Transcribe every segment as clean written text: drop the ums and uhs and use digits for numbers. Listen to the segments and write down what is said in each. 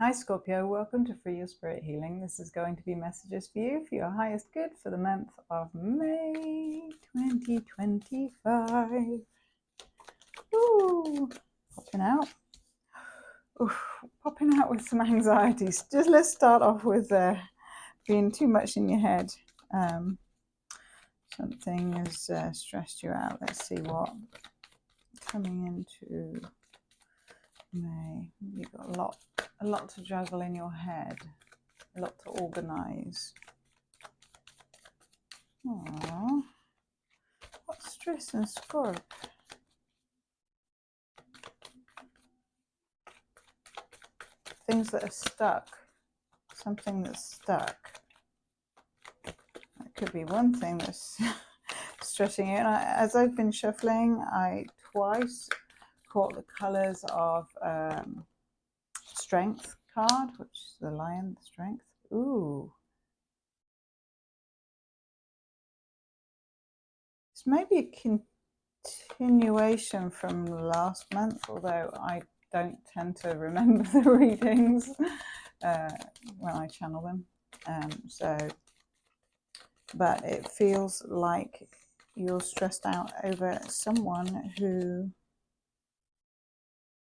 Hi Scorpio, welcome to Free Your Spirit Healing. This is going to be messages for you for your highest good for the month of May 2025. Ooh, popping out. Ooh, popping out with some anxieties. Just let's start off with being too much in your head. Something has stressed you out. Let's see what coming into May. You've got a lot to juggle in your head, a lot to organise. Aww. What's stress and Scorp? Things that are stuck. Something that's stuck. That could be one thing that's stressing you. And as I've been shuffling, I twice caught the colours of Strength card, which is the Lion, Strength. Ooh. It's maybe a continuation from last month, although I don't tend to remember the readings when I channel them. But it feels like you're stressed out over someone who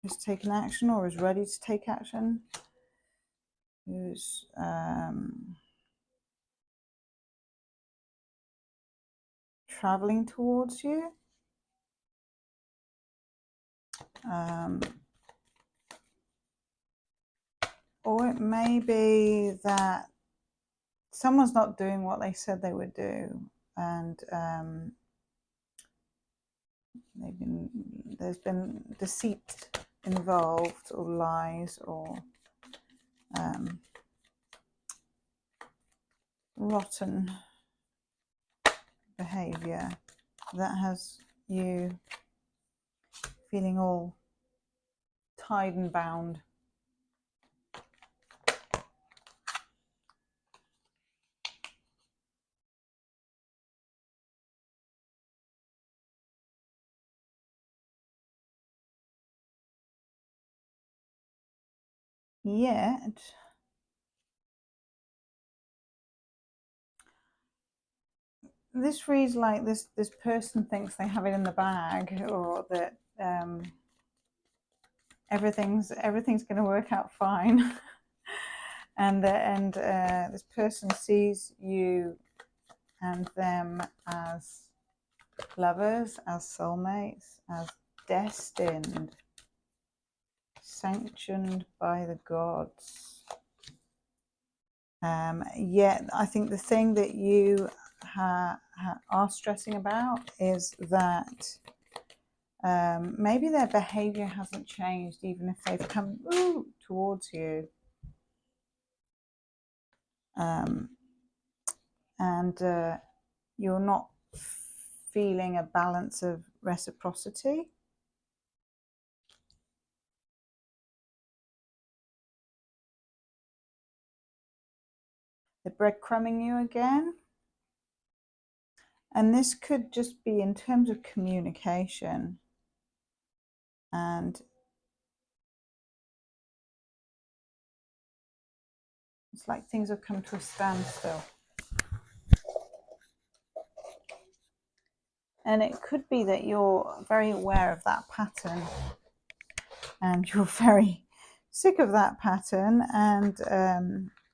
has taken action or is ready to take action, who's traveling towards you. Or it may be that someone's not doing what they said they would do, and there's been deceit involved, or lies, or rotten behavior that has you feeling all tied and bound. Yet this reads like this person thinks they have it in the bag, or that everything's going to work out fine. and this person sees you and them as lovers, as soulmates, as destined, sanctioned by the gods. Yet I think the thing that you are stressing about is that maybe their behavior hasn't changed, even if they've come towards you. And you're not feeling a balance of reciprocity. They're breadcrumbing you again. And this could just be in terms of communication. And it's like things have come to a standstill. And it could be that you're very aware of that pattern, and you're very sick of that pattern, and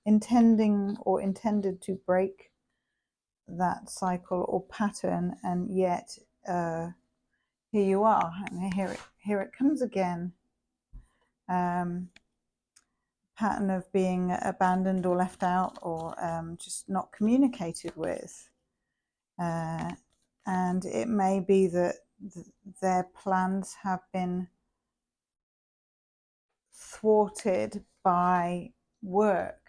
intended to break that cycle or pattern, and yet here you are, and here it comes again. Pattern of being abandoned or left out, or just not communicated with. And it may be that their plans have been thwarted by work,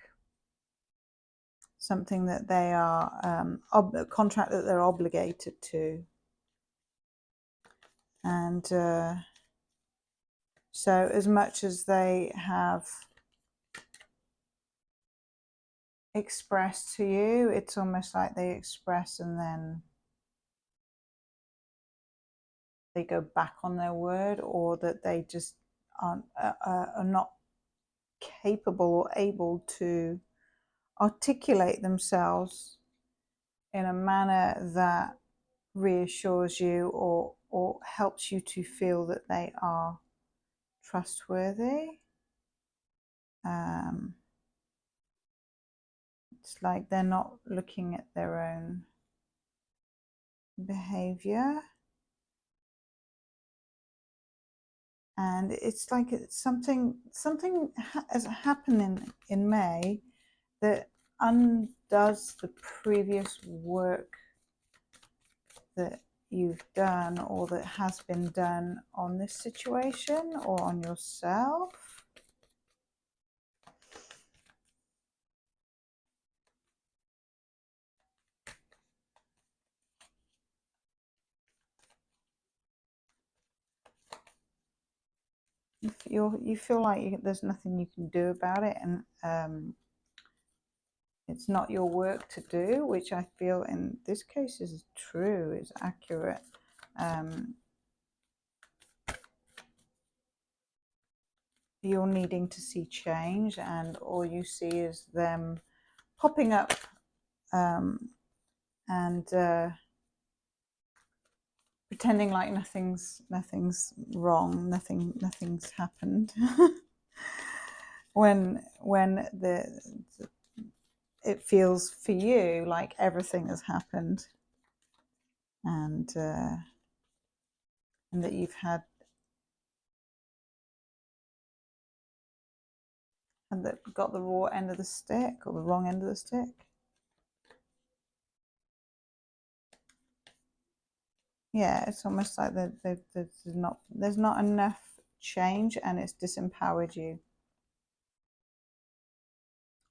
something that they are, a contract that they're obligated to. And so as much as they have expressed to you, it's almost like they express and then they go back on their word, or that they just are not capable or able to articulate themselves in a manner that reassures you or helps you to feel that they are trustworthy. It's like they're not looking at their own behavior. And it's like something has happened in May that undoes the previous work that you've done or that has been done on this situation or on yourself. You feel like there's nothing you can do about it, and it's not your work to do, which I feel in this case is true, is accurate. You're needing to see change, and all you see is them popping up and pretending like nothing's wrong, nothing's happened. when it feels for you like everything has happened, and that you've had got the raw end of the stick or the wrong end of the stick. Yeah, it's almost like there's not enough change, and it's disempowered you.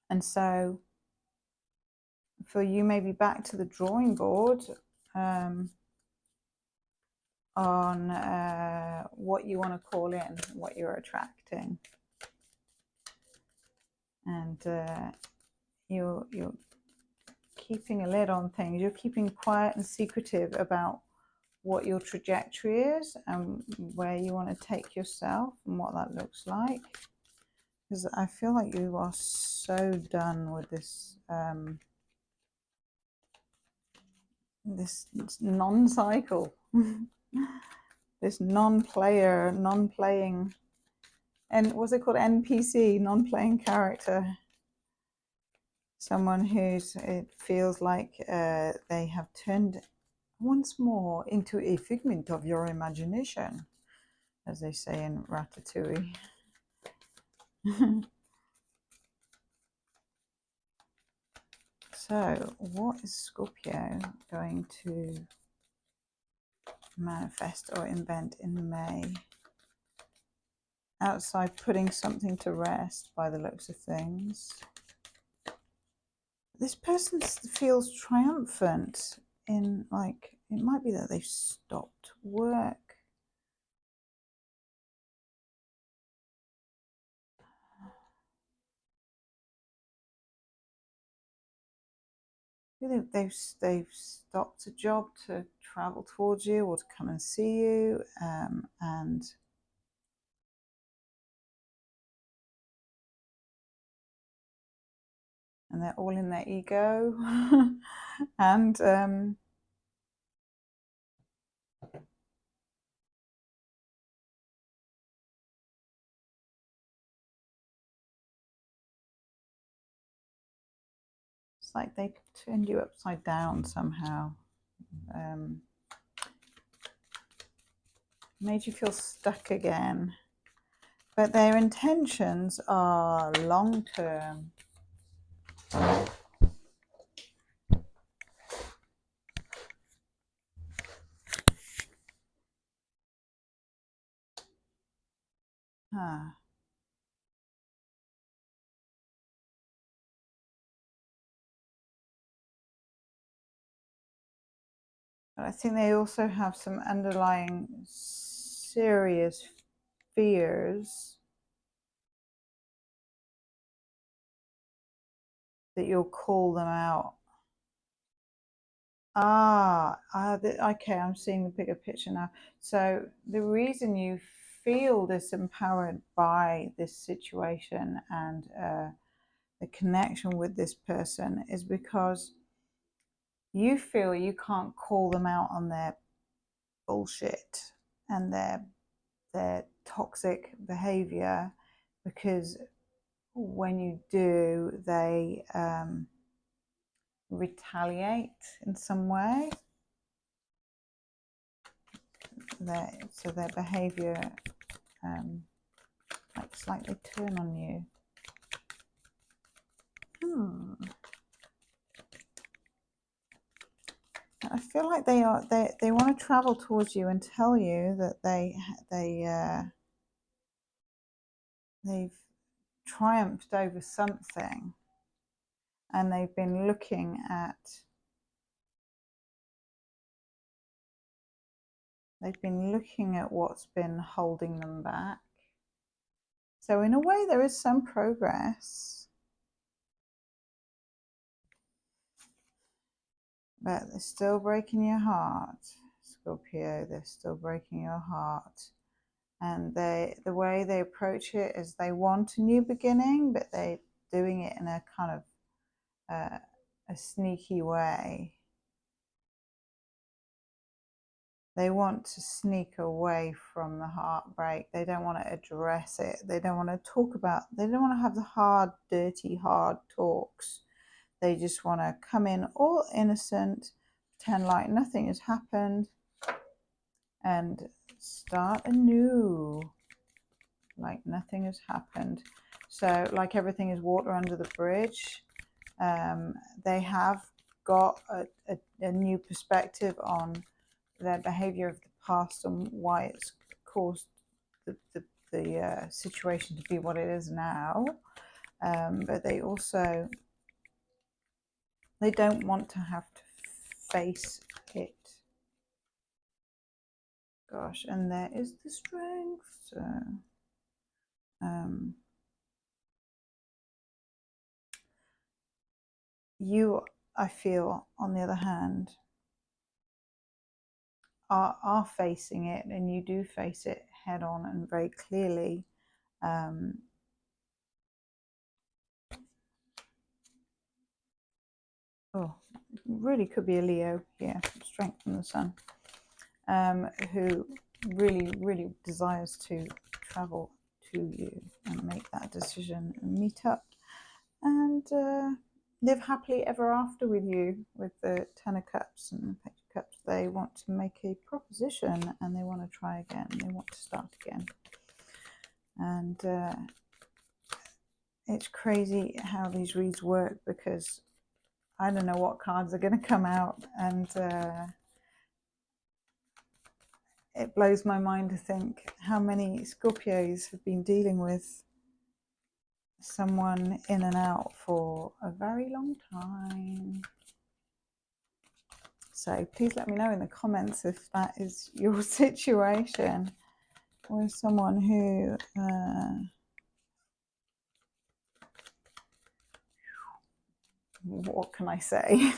And so for you, maybe back to the drawing board on what you want to call in, what you're attracting. And you're keeping a lid on things. You're keeping quiet and secretive about what your trajectory is and where you want to take yourself and what that looks like. Because I feel like you are so done with this this non-cycle, this non-player, non-playing, and what's it called, NPC, non-playing character. Someone it feels like they have turned once more into a figment of your imagination, as they say in Ratatouille. So, what is Scorpio going to manifest or invent in May? Outside putting something to rest, by the looks of things. This person feels triumphant in, like, it might be that they've stopped work. They've stopped a job to travel towards you or to come and see you, and they're all in their ego. And it's like they turned you upside down somehow, made you feel stuck again. But their intentions are long-term. But I think they also have some underlying serious fears that you'll call them out. Okay, I'm seeing the bigger picture now. So the reason you feel disempowered by this situation and the connection with this person is because you feel you can't call them out on their bullshit and their toxic behavior, because when you do, they retaliate in some way. So their behavior like slightly turn on you. I feel like they want to travel towards you and tell you that they've triumphed over something, and they've been looking at what's been holding them back. So in a way, there is some progress, but they're still breaking your heart, Scorpio. They're still breaking your heart. And the way they approach it is they want a new beginning, but they're doing it in a kind of a sneaky way. They want to sneak away from the heartbreak. They don't want to address it. They don't want to talk about, they don't want to have the hard, dirty, hard talks. They just want to come in all innocent, pretend like nothing has happened, and start anew, like nothing has happened. So like everything is water under the bridge. They have got a new perspective on their behavior of the past and why it's caused the situation to be what it is now. But they also, they don't want to have to face it. Gosh, and there is the strength. So, you, I feel, on the other hand, are facing it, and you do face it head on and very clearly. Oh, really could be a Leo here, strength from the sun, who really desires to travel to you and make that decision and meet up and live happily ever after with you. With the Ten of Cups and the Page of Cups, they want to make a proposition and they want to try again. They want to start again. And it's crazy how these reads work, because I don't know what cards are going to come out, and it blows my mind to think how many Scorpios have been dealing with someone in and out for a very long time. So please let me know in the comments if that is your situation with someone who what can I say?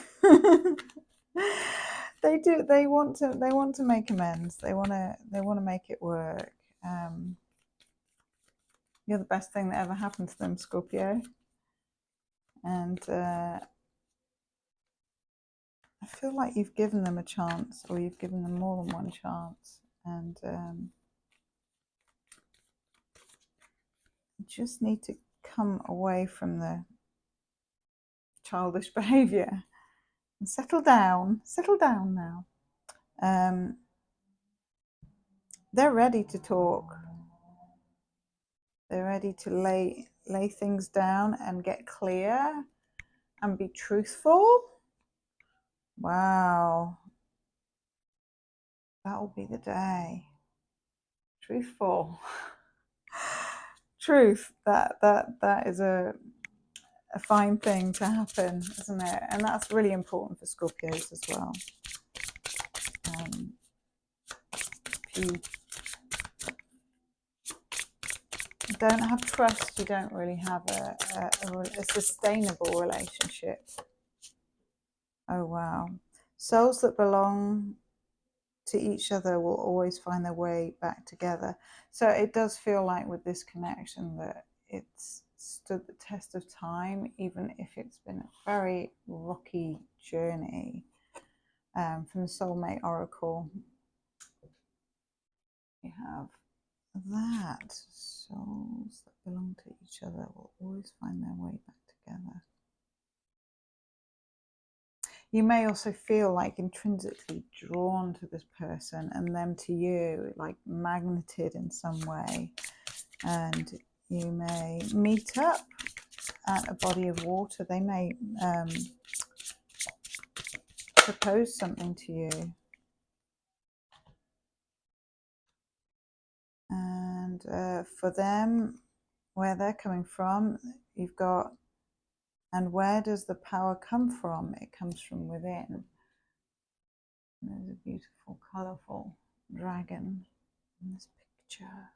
They want to make amends. They want to make it work. You're the best thing that ever happened to them, Scorpio. And I feel like you've given them a chance, or you've given them more than one chance, and you just need to come away from the childish behavior and settle down now. They're ready to talk. They're ready to lay things down and get clear and be truthful. Wow, that will be the day. Truthful. Truth, that is a fine thing to happen, isn't it? And that's really important for Scorpios as well. If you don't have trust, you don't really have a sustainable relationship. Oh wow. Souls that belong to each other will always find their way back together. So it does feel like with this connection that it's stood the test of time, even if it's been a very rocky journey. From the Soulmate Oracle, we have that souls that belong to each other will always find their way back together. You may also feel like intrinsically drawn to this person and them to you, like magneted in some way. And you may meet up at a body of water. They may propose something to you. And for them, where they're coming from, you've got, and where does the power come from? It comes from within. And there's a beautiful, colourful dragon in this picture.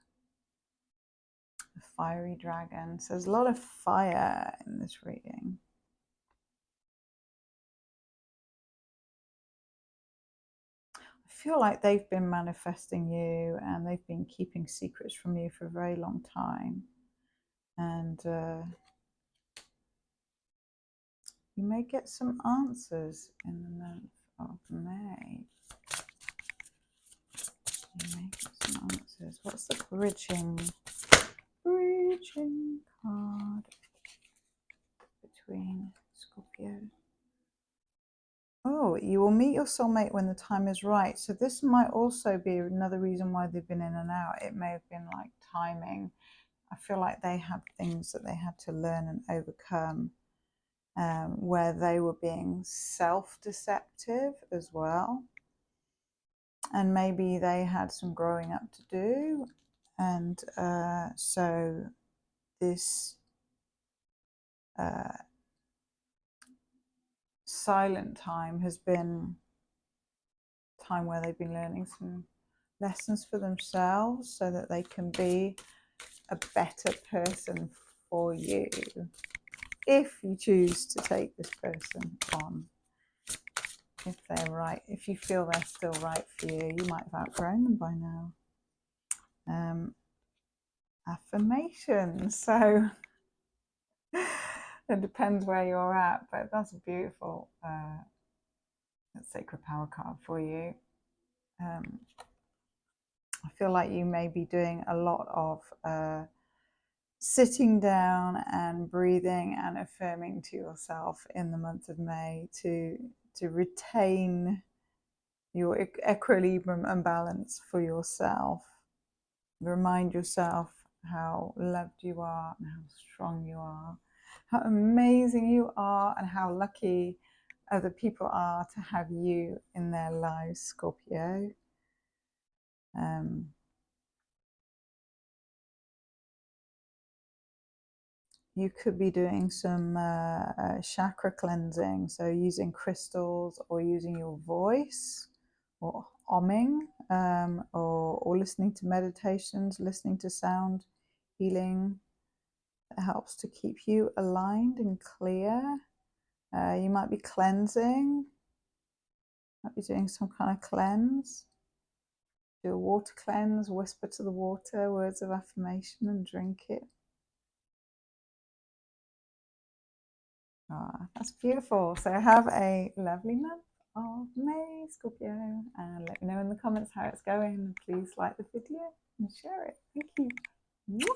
A fiery dragon. So there's a lot of fire in this reading. I feel like they've been manifesting you and they've been keeping secrets from you for a very long time. And you may get some answers in the month of May. You may get some answers. What's the bridging card between Scorpio? Oh, you will meet your soulmate when the time is right. So this might also be another reason why they've been in and out. It may have been like timing. I feel like they had things that they had to learn and overcome, where they were being self-deceptive as well. And maybe they had some growing up to do. And so this silent time has been time where they've been learning some lessons for themselves so that they can be a better person for you if you choose to take this person on. If they're right, if you feel they're still right for you, you might have outgrown them by now. Affirmations. So it depends where you're at, but that's a beautiful sacred power card for you. I feel like you may be doing a lot of sitting down and breathing and affirming to yourself in the month of May to retain your equilibrium and balance for yourself. Remind yourself how loved you are and how strong you are, how amazing you are, and how lucky other people are to have you in their lives, Scorpio. You could be doing some chakra cleansing, so using crystals or using your voice or humming, or listening to meditations, listening to sound healing. It helps to keep you aligned and clear. You might be cleansing, might be doing some kind of cleanse. Do a water cleanse, whisper to the water words of affirmation and drink it. That's beautiful. So have a lovely month of May, Scorpio, and let me know in the comments how it's going. Please like the video and share it. Thank you.